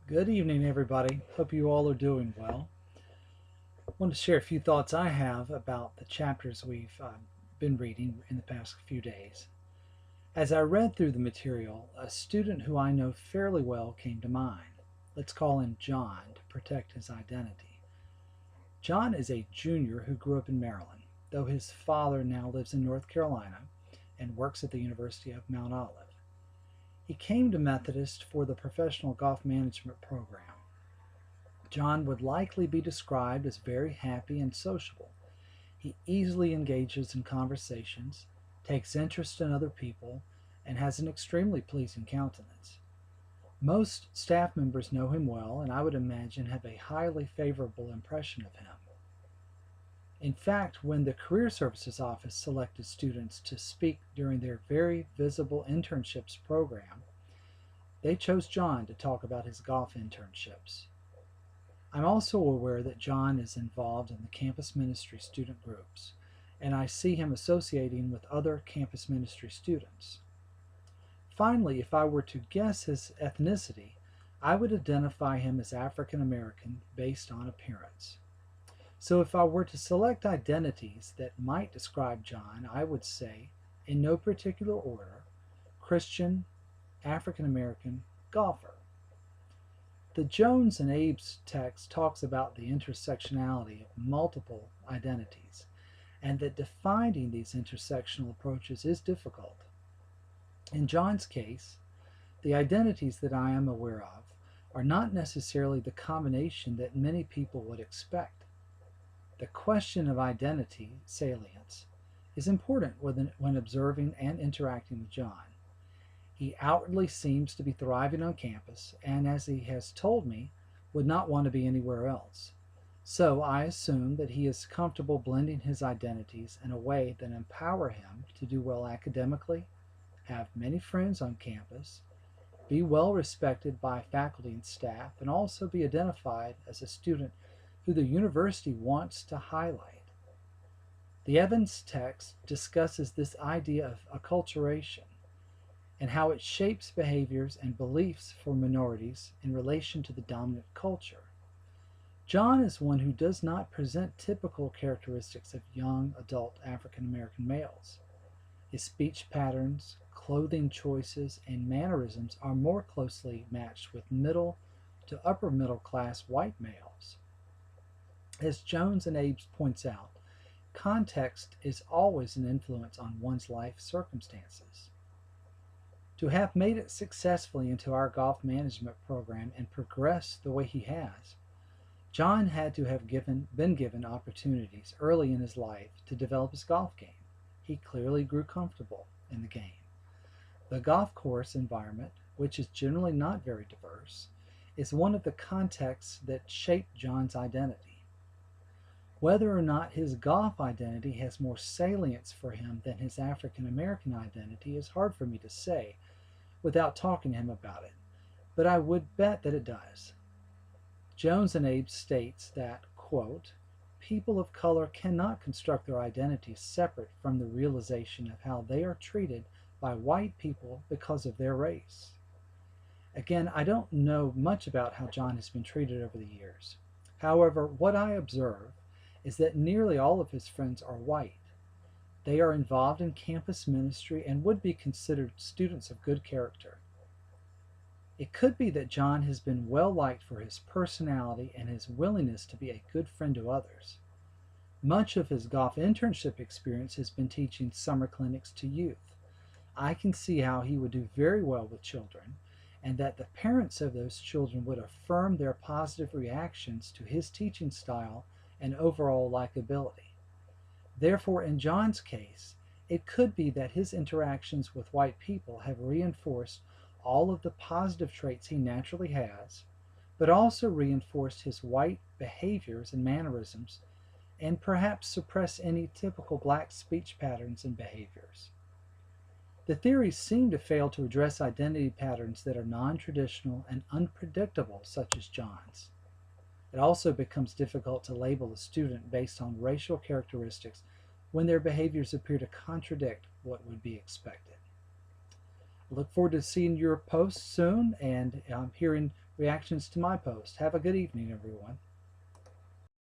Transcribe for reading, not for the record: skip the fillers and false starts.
Good evening, everybody. Hope you all are doing well. I want to share a few thoughts I have about the chapters we've been reading in the past few days. As I read through the material, a student who I know fairly well came to mind. Let's call him John to protect his identity. John is a junior who grew up in Maryland, though his father now lives in North Carolina and works at the University of Mount Olive. He came to Methodist for the professional golf management program. John would likely be described as very happy and sociable. He easily engages in conversations, takes interest in other people, and has an extremely pleasing countenance. Most staff members know him well, and I would imagine have a highly favorable impression of him. In fact, when the Career Services Office selected students to speak during their very visible internships program, they chose John to talk about his golf internships. I'm also aware that John is involved in the campus ministry student groups, and I see him associating with other campus ministry students. Finally, if I were to guess his ethnicity, I would identify him as African American based on appearance. So if I were to select identities that might describe John, I would say, in no particular order, Christian, African American, golfer. The Jones and Abe's text talks about the intersectionality of multiple identities, and that defining these intersectional approaches is difficult. In John's case, the identities that I am aware of are not necessarily the combination that many people would expect. The question of identity salience is important when observing and interacting with John. He outwardly seems to be thriving on campus, and as he has told me, would not want to be anywhere else. So I assume that he is comfortable blending his identities in a way that empower him to do well academically, have many friends on campus, be well respected by faculty and staff, and also be identified as a student who the university wants to highlight. The Evans text discusses this idea of acculturation and how it shapes behaviors and beliefs for minorities in relation to the dominant culture. John is one who does not present typical characteristics of young adult African American males. His speech patterns, clothing choices, and mannerisms are more closely matched with middle to upper middle class white males. As Jones and Abe points out, context is always an influence on one's life circumstances. To have made it successfully into our golf management program and progress the way he has, John had to have been given opportunities early in his life to develop his golf game. He clearly grew comfortable in the game. The golf course environment, which is generally not very diverse, is one of the contexts that shaped John's identity. Whether or not his golf identity has more salience for him than his African American identity is hard for me to say without talking to him about it, but I would bet that it does. Jones and Abe states that, quote, people of color cannot construct their identities separate from the realization of how they are treated by white people because of their race. Again, I don't know much about how John has been treated over the years. However, what I observe is that nearly all of his friends are white. They are involved in campus ministry and would be considered students of good character. It could be that John has been well liked for his personality and his willingness to be a good friend to others. Much of his golf internship experience has been teaching summer clinics to youth. I can see how he would do very well with children, and that the parents of those children would affirm their positive reactions to his teaching style and overall likability. Therefore, in John's case, it could be that his interactions with white people have reinforced all of the positive traits he naturally has, but also reinforced his white behaviors and mannerisms, and perhaps suppress any typical black speech patterns and behaviors. The theories seem to fail to address identity patterns that are non traditional and unpredictable, such as John's. It also becomes difficult to label a student based on racial characteristics when their behaviors appear to contradict what would be expected. I look forward to seeing your posts soon and hearing reactions to my post. Have a good evening, everyone.